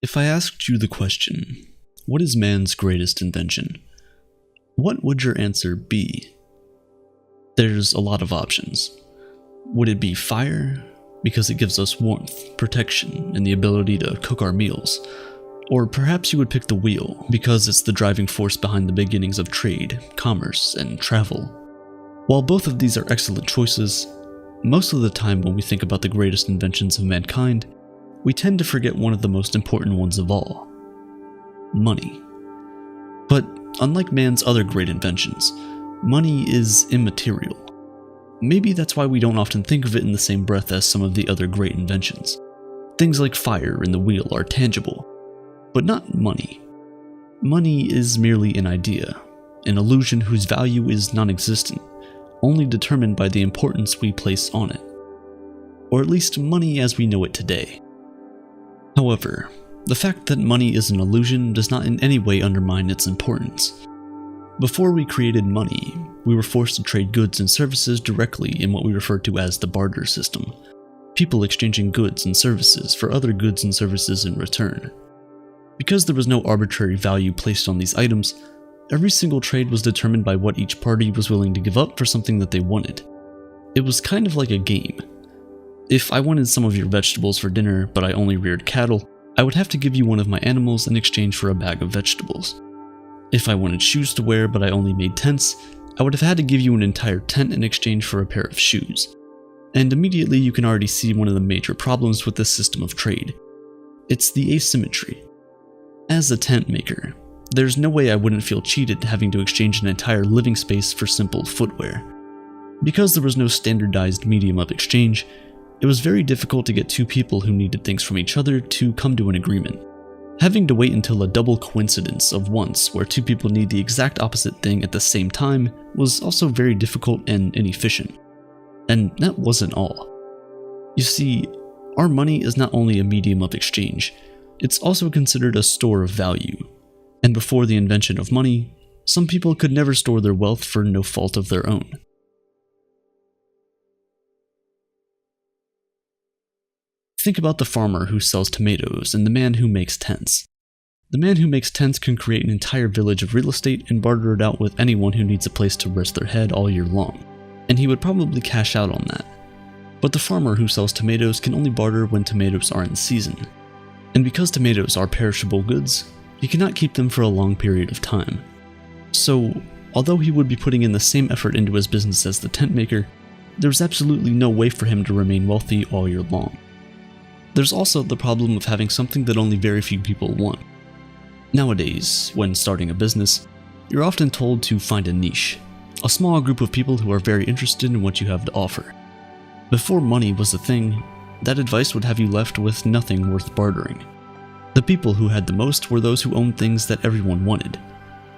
If I asked you the question, what is man's greatest invention? What would your answer be? There's a lot of options. Would it be fire? Because it gives us warmth, protection, and the ability to cook our meals. Or perhaps you would pick the wheel, because it's the driving force behind the beginnings of trade, commerce, and travel. While both of these are excellent choices, most of the time when we think about the greatest inventions of mankind, we tend to forget one of the most important ones of all: money. But unlike man's other great inventions, money is immaterial. Maybe that's why we don't often think of it in the same breath as some of the other great inventions. Things like fire and the wheel are tangible, but not money. Money is merely an idea, an illusion whose value is non-existent, only determined by the importance we place on it. Or at least money as we know it today. However, the fact that money is an illusion does not in any way undermine its importance. Before we created money, we were forced to trade goods and services directly in what we refer to as the barter system, people exchanging goods and services for other goods and services in return. Because there was no arbitrary value placed on these items, every single trade was determined by what each party was willing to give up for something that they wanted. It was kind of like a game. If I wanted some of your vegetables for dinner, but I only reared cattle, I would have to give you one of my animals in exchange for a bag of vegetables. If I wanted shoes to wear, but I only made tents, I would have had to give you an entire tent in exchange for a pair of shoes. And immediately you can already see one of the major problems with this system of trade. It's the asymmetry. As a tent maker, there's no way I wouldn't feel cheated having to exchange an entire living space for simple footwear. Because there was no standardized medium of exchange, it was very difficult to get two people who needed things from each other to come to an agreement. Having to wait until a double coincidence of once where two people need the exact opposite thing at the same time was also very difficult and inefficient. And that wasn't all. You see, our money is not only a medium of exchange, it's also considered a store of value. And before the invention of money, some people could never store their wealth for no fault of their own. Think about the farmer who sells tomatoes and the man who makes tents. The man who makes tents can create an entire village of real estate and barter it out with anyone who needs a place to rest their head all year long, and he would probably cash out on that. But the farmer who sells tomatoes can only barter when tomatoes are in season. And because tomatoes are perishable goods, he cannot keep them for a long period of time. So, although he would be putting in the same effort into his business as the tent maker, there's absolutely no way for him to remain wealthy all year long. There's also the problem of having something that only very few people want. Nowadays, when starting a business, you're often told to find a niche, a small group of people who are very interested in what you have to offer. Before money was a thing, that advice would have you left with nothing worth bartering. The people who had the most were those who owned things that everyone wanted.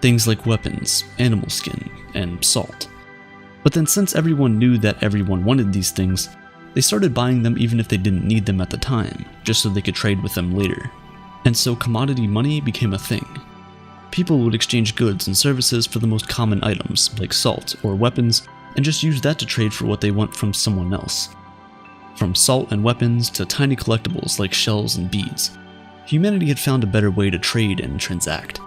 Things like weapons, animal skin, and salt. But then since everyone knew that everyone wanted these things, they started buying them even if they didn't need them at the time, just so they could trade with them later. And so commodity money became a thing. People would exchange goods and services for the most common items, like salt or weapons, and just use that to trade for what they want from someone else. From salt and weapons to tiny collectibles like shells and beads, humanity had found a better way to trade and transact.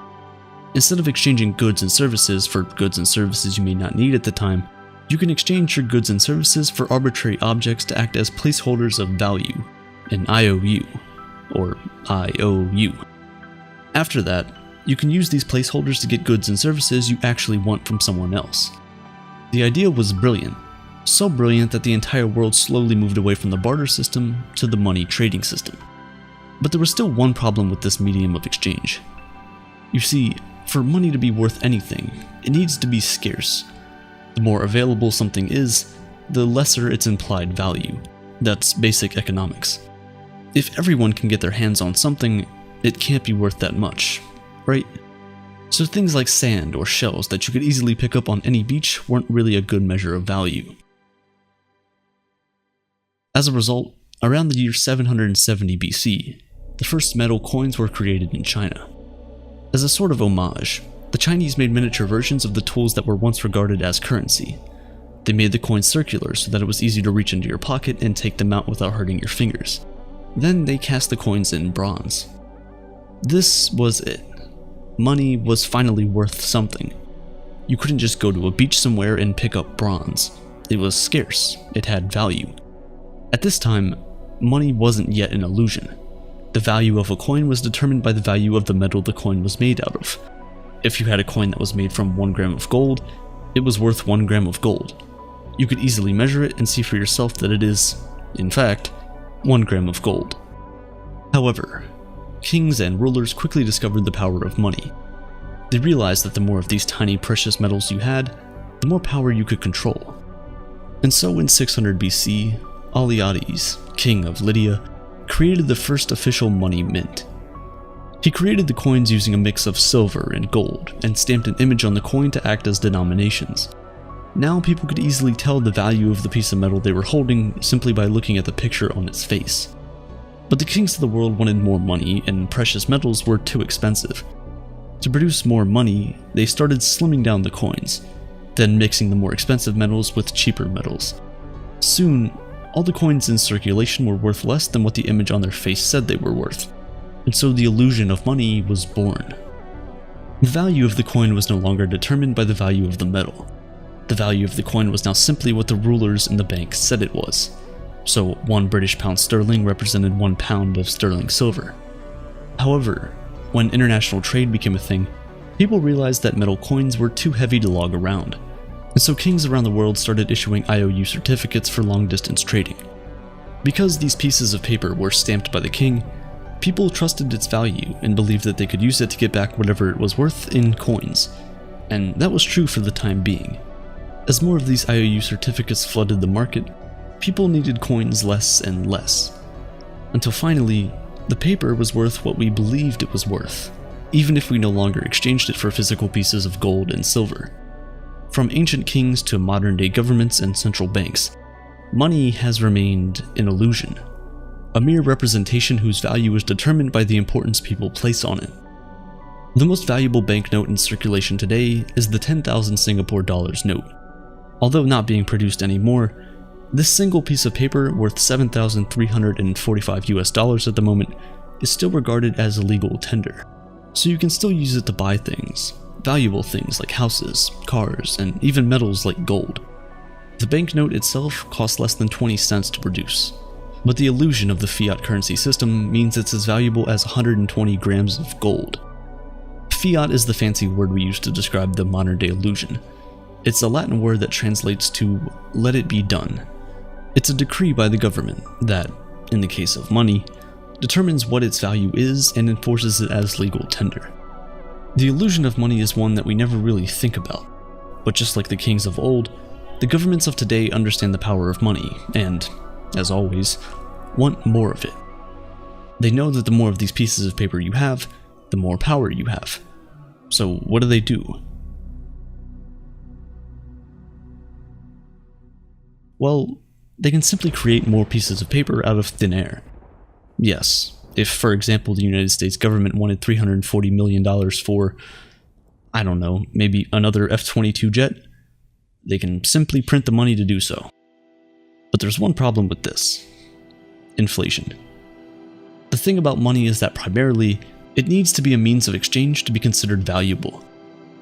Instead of exchanging goods and services for goods and services you may not need at the time, you can exchange your goods and services for arbitrary objects to act as placeholders of value, an IOU, or IOU. After that, you can use these placeholders to get goods and services you actually want from someone else. The idea was brilliant, so brilliant that the entire world slowly moved away from the barter system to the money trading system. But there was still one problem with this medium of exchange. You see, for money to be worth anything, it needs to be scarce. The more available something is, the lesser its implied value. That's basic economics. If everyone can get their hands on something, it can't be worth that much, right? So things like sand or shells that you could easily pick up on any beach weren't really a good measure of value. As a result, around the year 770 BC, the first metal coins were created in China. As a sort of homage, the Chinese made miniature versions of the tools that were once regarded as currency. They made the coins circular so that it was easy to reach into your pocket and take them out without hurting your fingers. Then they cast the coins in bronze. This was it. Money was finally worth something. You couldn't just go to a beach somewhere and pick up bronze. It was scarce. It had value. At this time, money wasn't yet an illusion. The value of a coin was determined by the value of the metal the coin was made out of. If you had a coin that was made from 1 gram of gold, it was worth 1 gram of gold. You could easily measure it and see for yourself that it is, in fact, 1 gram of gold. However, kings and rulers quickly discovered the power of money. They realized that the more of these tiny precious metals you had, the more power you could control. And so in 600 BC, Alyattes, king of Lydia, created the first official money mint. He created the coins using a mix of silver and gold, and stamped an image on the coin to act as denominations. Now people could easily tell the value of the piece of metal they were holding simply by looking at the picture on its face. But the kings of the world wanted more money, and precious metals were too expensive. To produce more money, they started slimming down the coins, then mixing the more expensive metals with cheaper metals. Soon, all the coins in circulation were worth less than what the image on their face said they were worth, and so the illusion of money was born. The value of the coin was no longer determined by the value of the metal. The value of the coin was now simply what the rulers in the bank said it was. So 1 British pound sterling represented 1 pound of sterling silver. However, when international trade became a thing, people realized that metal coins were too heavy to lug around, and so kings around the world started issuing IOU certificates for long-distance trading. Because these pieces of paper were stamped by the king, people trusted its value and believed that they could use it to get back whatever it was worth in coins, and that was true for the time being. As more of these IOU certificates flooded the market, people needed coins less and less, until finally, the paper was worth what we believed it was worth, even if we no longer exchanged it for physical pieces of gold and silver. From ancient kings to modern-day governments and central banks, money has remained an illusion, a mere representation whose value is determined by the importance people place on it. The most valuable banknote in circulation today is the 10,000 Singapore dollars note. Although not being produced anymore, this single piece of paper, worth $7,345 at the moment, is still regarded as a legal tender, so you can still use it to buy things, valuable things like houses, cars, and even metals like gold. The banknote itself costs less than 20 cents to produce, but the illusion of the fiat currency system means it's as valuable as 120 grams of gold. Fiat is the fancy word we use to describe the modern-day illusion. It's a Latin word that translates to "let it be done." It's a decree by the government that, in the case of money, determines what its value is and enforces it as legal tender. The illusion of money is one that we never really think about, but just like the kings of old, the governments of today understand the power of money and, as always, want more of it. They know that the more of these pieces of paper you have, the more power you have. So what do? Well, they can simply create more pieces of paper out of thin air. Yes, if, for example, the United States government wanted $340 million for, I don't know, maybe another F-22 jet, they can simply print the money to do so. But there's one problem with this: inflation. The thing about money is that primarily, it needs to be a means of exchange to be considered valuable.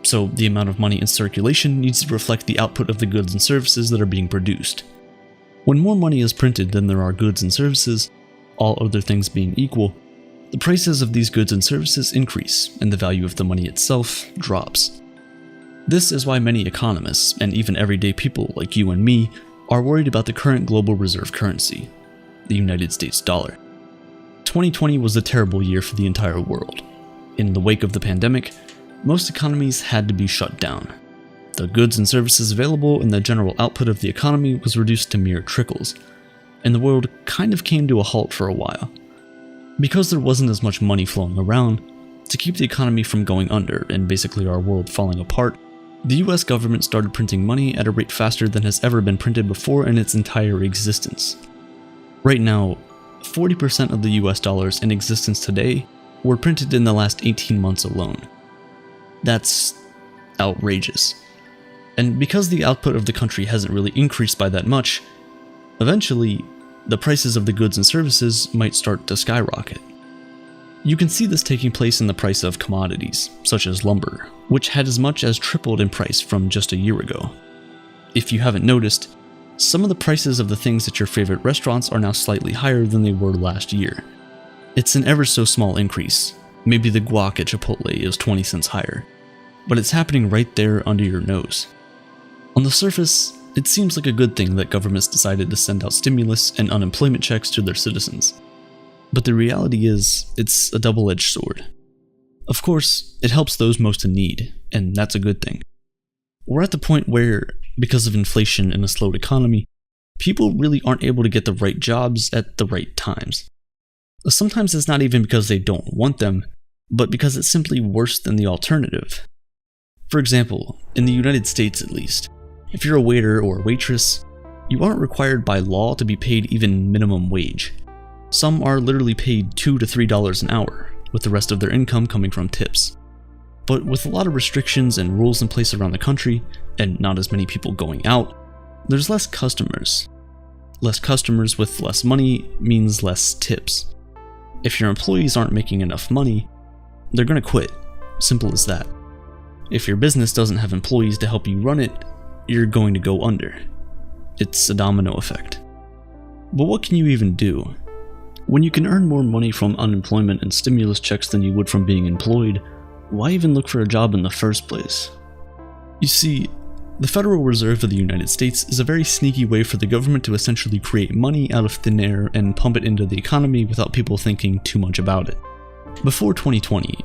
So the amount of money in circulation needs to reflect the output of the goods and services that are being produced. When more money is printed than there are goods and services, all other things being equal, the prices of these goods and services increase and the value of the money itself drops. This is why many economists, and even everyday people like you and me, are worried about the current global reserve currency, the United States dollar. 2020 was a terrible year for the entire world. In the wake of the pandemic, most economies had to be shut down. The goods and services available and the general output of the economy was reduced to mere trickles, and the world kind of came to a halt for a while. Because there wasn't as much money flowing around, to keep the economy from going under and basically our world falling apart, the US government started printing money at a rate faster than has ever been printed before in its entire existence. Right now, 40% of the US dollars in existence today were printed in the last 18 months alone. That's outrageous. And because the output of the country hasn't really increased by that much, eventually, the prices of the goods and services might start to skyrocket. You can see this taking place in the price of commodities, such as lumber, which had as much as tripled in price from just a year ago. If you haven't noticed, some of the prices of the things at your favorite restaurants are now slightly higher than they were last year. It's an ever so small increase. Maybe the guac at Chipotle is 20 cents higher, but it's happening right there under your nose. On the surface, it seems like a good thing that governments decided to send out stimulus and unemployment checks to their citizens. But the reality is, it's a double-edged sword. Of course, it helps those most in need, and that's a good thing. We're at the point where, because of inflation and a slowed economy, people really aren't able to get the right jobs at the right times. Sometimes it's not even because they don't want them, but because it's simply worse than the alternative. For example, in the United States at least, if you're a waiter or waitress, you aren't required by law to be paid even minimum wage. Some are literally paid $2 to $3 an hour, with the rest of their income coming from tips. But with a lot of restrictions and rules in place around the country, and not as many people going out, there's less customers. Less customers with less money means less tips. If your employees aren't making enough money, they're gonna quit. Simple as that. If your business doesn't have employees to help you run it, you're going to go under. It's a domino effect. But what can you even do? When you can earn more money from unemployment and stimulus checks than you would from being employed, why even look for a job in the first place? You see, the Federal Reserve of the United States is a very sneaky way for the government to essentially create money out of thin air and pump it into the economy without people thinking too much about it. Before 2020,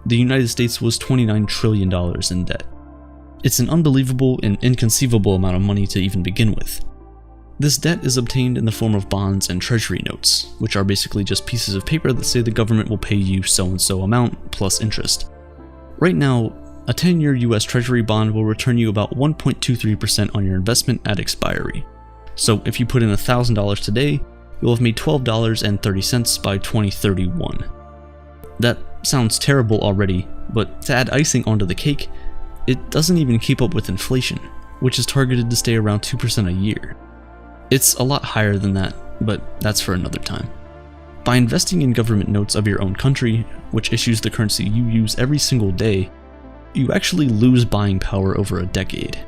the United States was $29 trillion in debt. It's an unbelievable and inconceivable amount of money to even begin with. This debt is obtained in the form of bonds and treasury notes, which are basically just pieces of paper that say the government will pay you so-and-so amount plus interest. Right now, a 10-year US Treasury bond will return you about 1.23% on your investment at expiry. So if you put in $1,000 today, you'll have made $12.30 by 2031. That sounds terrible already, but to add icing onto the cake, it doesn't even keep up with inflation, which is targeted to stay around 2% a year. It's a lot higher than that, but that's for another time. By investing in government notes of your own country, which issues the currency you use every single day, you actually lose buying power over a decade.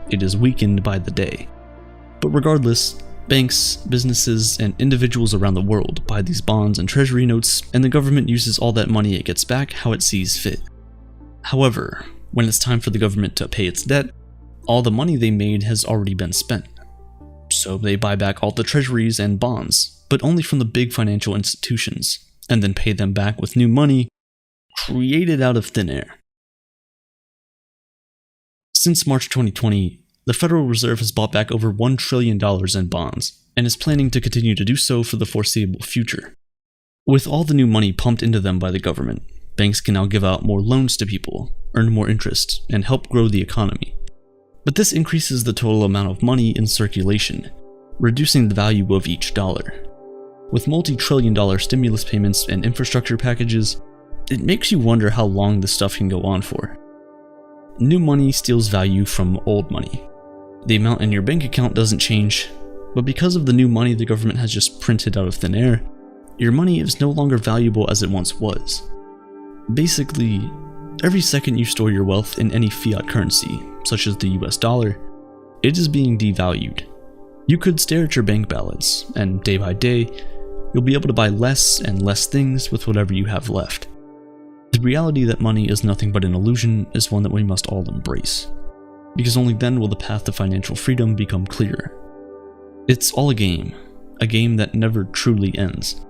It is weakened by the day. But regardless, banks, businesses, and individuals around the world buy these bonds and treasury notes, and the government uses all that money it gets back how it sees fit. However, when it's time for the government to pay its debt, all the money they made has already been spent. So they buy back all the treasuries and bonds, but only from the big financial institutions, and then pay them back with new money created out of thin air. Since March 2020, the Federal Reserve has bought back over $1 trillion in bonds, and is planning to continue to do so for the foreseeable future. With all the new money pumped into them by the government, banks can now give out more loans to people, earn more interest, and help grow the economy. But this increases the total amount of money in circulation, reducing the value of each dollar. With multi-trillion-dollar stimulus payments and infrastructure packages, it makes you wonder how long this stuff can go on for. New money steals value from old money. The amount in your bank account doesn't change, but because of the new money the government has just printed out of thin air, your money is no longer valuable as it once was. Basically, every second you store your wealth in any fiat currency, such as the US dollar, it is being devalued. You could stare at your bank balance, and day by day, you'll be able to buy less and less things with whatever you have left. The reality that money is nothing but an illusion is one that we must all embrace, because only then will the path to financial freedom become clearer. It's all a game that never truly ends.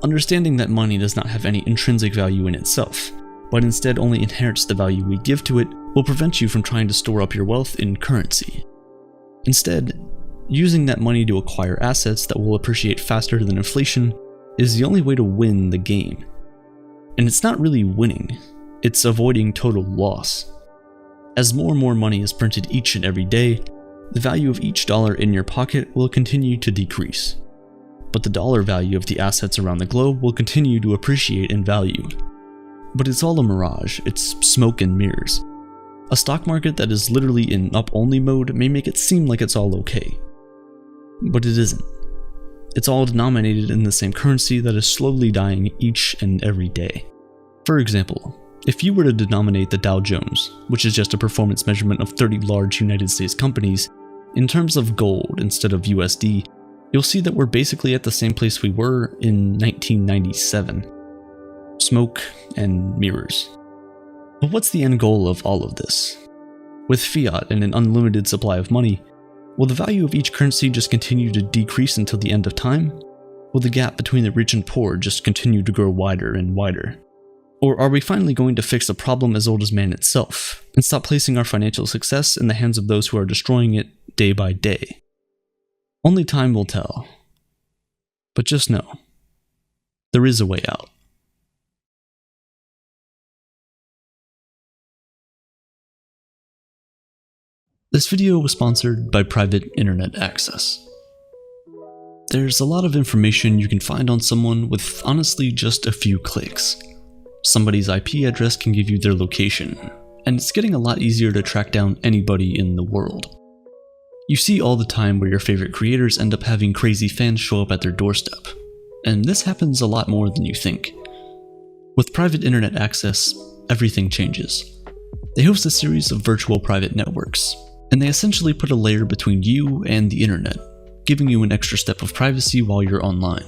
Understanding that money does not have any intrinsic value in itself, but instead only inherits the value we give to it, will prevent you from trying to store up your wealth in currency. Instead, using that money to acquire assets that will appreciate faster than inflation is the only way to win the game. And it's not really winning, it's avoiding total loss. As more and more money is printed each and every day, the value of each dollar in your pocket will continue to decrease. But the dollar value of the assets around the globe will continue to appreciate in value. But it's all a mirage, it's smoke and mirrors. A stock market that is literally in up-only mode may make it seem like it's all okay. But it isn't. It's all denominated in the same currency that is slowly dying each and every day. For example, if you were to denominate the Dow Jones, which is just a performance measurement of 30 large United States companies, in terms of gold instead of USD, you'll see that we're basically at the same place we were in 1997. Smoke and mirrors. But what's the end goal of all of this? With fiat and an unlimited supply of money, will the value of each currency just continue to decrease until the end of time? Will the gap between the rich and poor just continue to grow wider and wider? Or are we finally going to fix a problem as old as man itself, and stop placing our financial success in the hands of those who are destroying it day by day? Only time will tell. But just know, there is a way out. This video was sponsored by Private Internet Access. There's a lot of information you can find on someone with honestly just a few clicks. Somebody's IP address can give you their location, and it's getting a lot easier to track down anybody in the world. You see all the time where your favorite creators end up having crazy fans show up at their doorstep, and this happens a lot more than you think. With Private Internet Access, everything changes. They host a series of virtual private networks, and they essentially put a layer between you and the internet, giving you an extra step of privacy while you're online.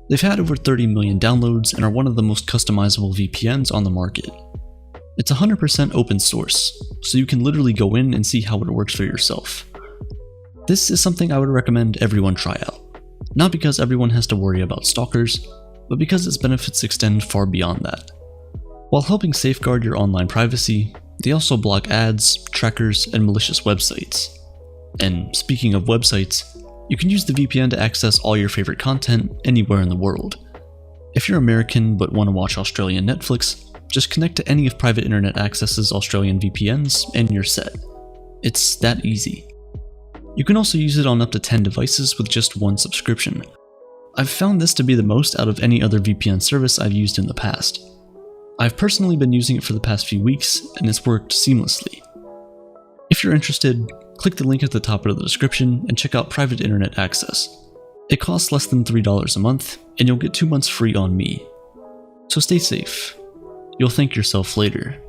They've had over 30 million downloads and are one of the most customizable VPNs on the market. It's 100% open source, so you can literally go in and see how it works for yourself. This is something I would recommend everyone try out, not because everyone has to worry about stalkers, but because its benefits extend far beyond that. While helping safeguard your online privacy, they also block ads, trackers, and malicious websites. And speaking of websites, you can use the VPN to access all your favorite content anywhere in the world. If you're American but want to watch Australian Netflix, just connect to any of Private Internet Access's Australian VPNs and you're set. It's that easy. You can also use it on up to 10 devices with just one subscription. I've found this to be the most out of any other VPN service I've used in the past. I've personally been using it for the past few weeks, and it's worked seamlessly. If you're interested, click the link at the top of the description and check out Private Internet Access. It costs less than $3 a month, and you'll get 2 months free on me. So stay safe. You'll thank yourself later.